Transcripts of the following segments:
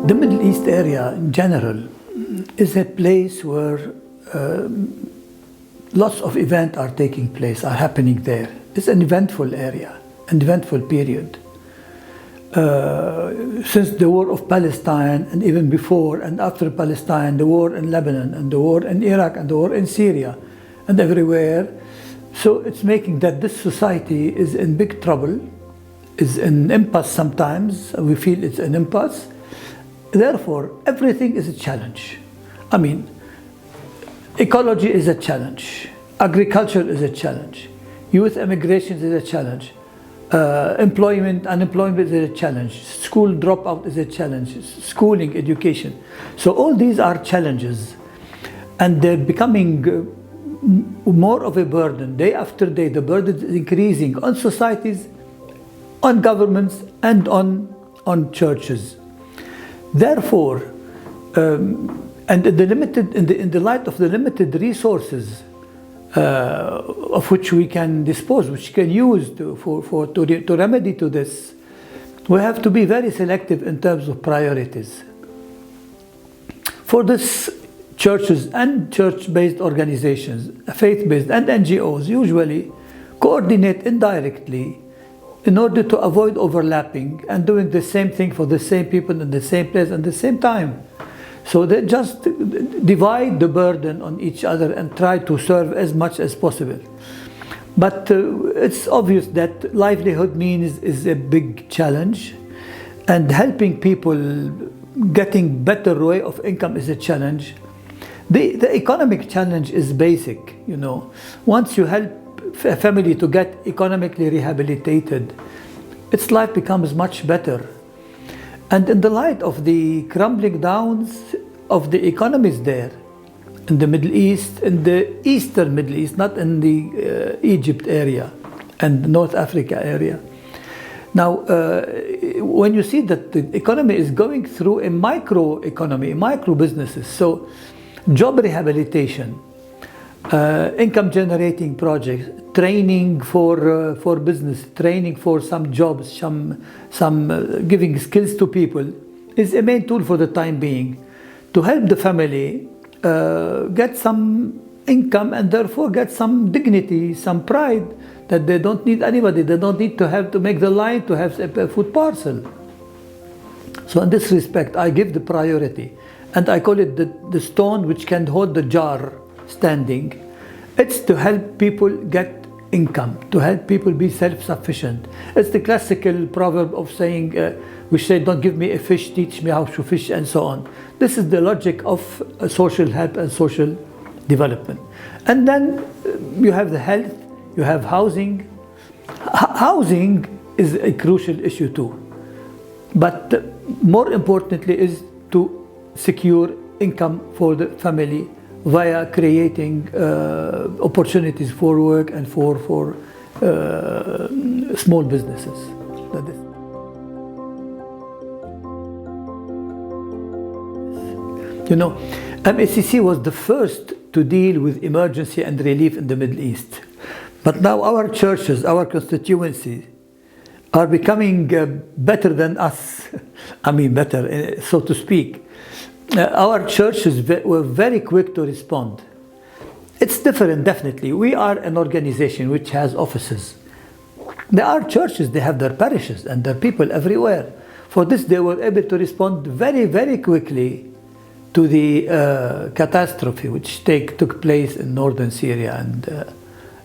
The Middle East area in general is a place where lots of events are taking place, are happening there. It's an eventful area, an eventful period. Since the war of Palestine, and even before and after Palestine, the war in Lebanon, and the war in Iraq, and the war in Syria, and everywhere. So it's making that this society is in big trouble, is in impasse sometimes. We feel it's an impasse. Therefore, everything is a challenge. I mean, ecology is a challenge. Agriculture is a challenge. Youth immigration is a challenge. Unemployment is a challenge. School dropout is a challenge. Schooling, education. So all these are challenges, and they're becoming more of a burden. Day after day, the burden is increasing on societies, on governments, and on churches. Therefore, and in the light of the limited resources of which we can dispose, which can use to remedy to this, we have to be very selective in terms of priorities. For this, churches and church-based organizations, faith-based and NGOs usually coordinate indirectly in order to avoid overlapping and doing the same thing for the same people in the same place at the same time. So they just divide the burden on each other and try to serve as much as possible. But it's obvious that livelihood means is a big challenge, and helping people getting better way of income is a challenge. The economic challenge is basic, you know. Once you help a family to get economically rehabilitated, its life becomes much better. And in the light of the crumbling downs of the economies there, in the Middle East, in the Eastern Middle East, not in the Egypt area and North Africa area. Now, when you see that the economy is going through a micro economy, micro businesses, so job rehabilitation, income generating projects, training for business, training for some jobs, some giving skills to people is a main tool for the time being to help the family get some income and therefore get some dignity, some pride, that they don't need anybody, they don't need to have to make the line to have a food parcel. So in this respect, I give the priority, and I call it the stone which can hold the jar standing. It's to help people get income, to help people be self-sufficient. It's the classical proverb of saying, which say, don't give me a fish, teach me how to fish, and so on. This is the logic of social help and social development. And then you have the health, you have housing. Housing is a crucial issue too. But more importantly is to secure income for the family via creating opportunities for work and for small businesses. That is. You know, MECC was the first to deal with emergency and relief in the Middle East. But now our churches, our constituencies, are becoming better than us. I mean, better, so to speak. Our churches were very quick to respond. It's different, definitely. We are an organization which has offices. There are churches, they have their parishes and their people everywhere. For this, they were able to respond very, very quickly to the catastrophe which took place in northern Syria and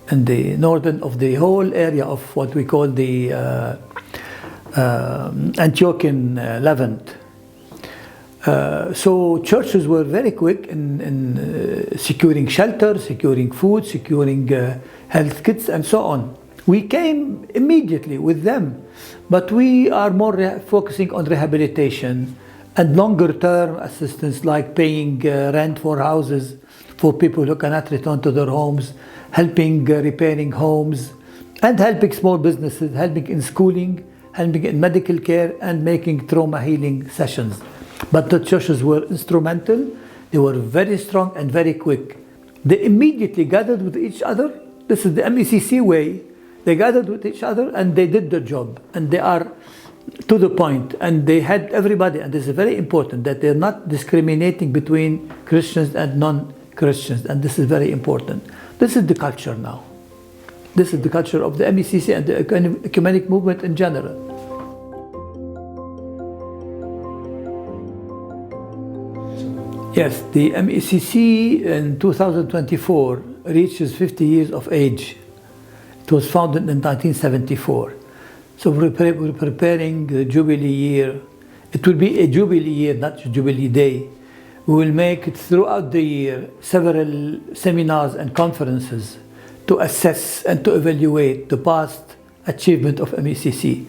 in the northern of the whole area of what we call the Antiochian Levant. So churches were very quick in securing shelter, securing food, securing health kits, and so on. We came immediately with them, but we are more focusing on rehabilitation and longer term assistance, like paying rent for houses for people who cannot return to their homes, helping repairing homes, and helping small businesses, helping in schooling, helping in medical care, and making trauma healing sessions. But the churches were instrumental, they were very strong and very quick. They immediately gathered with each other. This is the MECC way. They gathered with each other and they did the job. And they are to the point, and they had everybody, and this is very important, that they're not discriminating between Christians and non-Christians, and this is very important. This is the culture now. This is the culture of the MECC and the ecumenic movement in general. Yes, the MECC in 2024 reaches 50 years of age. It was founded in 1974. So we're preparing the Jubilee year. It will be a Jubilee year, not a Jubilee day. We will make it throughout the year several seminars and conferences to assess and to evaluate the past achievement of MECC.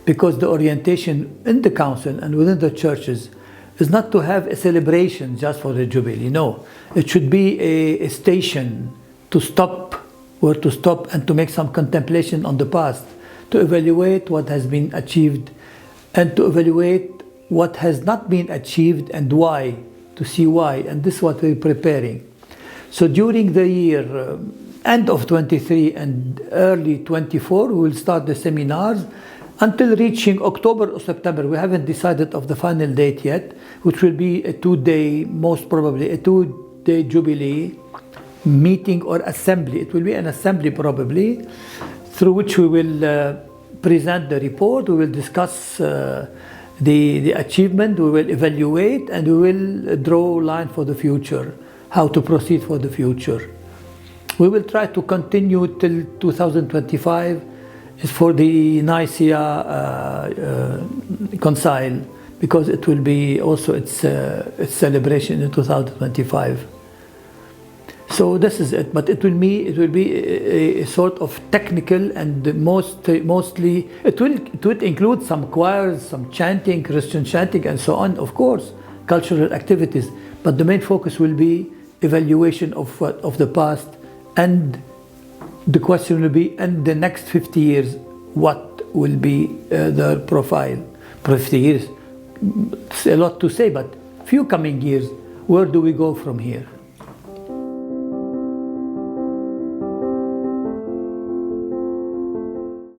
Because the orientation in the council and within the churches is not to have a celebration just for the Jubilee. No, it should be a station to stop, where to stop and to make some contemplation on the past, to evaluate what has been achieved and to evaluate what has not been achieved and why, to see why, and this is what we're preparing. So during the year, end of 23 and early 24, we will start the seminars until reaching October or September. We haven't decided of the final date yet, which will be a 2-day, most probably a 2-day Jubilee meeting or assembly. It will be an assembly probably, through which we will present the report, we will discuss the achievement, we will evaluate, and we will draw a line for the future, how to proceed for the future. We will try to continue till 2025 for the Nicaea Concile, because it will be also its celebration in 2025. So this is it, but it will be a sort of technical, and mostly it will include some choirs, some chanting, Christian chanting, and so on. Of course, cultural activities, but the main focus will be evaluation of the past, and the question will be, in the next 50 years, what will be their profile? 50 years, it's a lot to say, but few coming years, where do we go from here?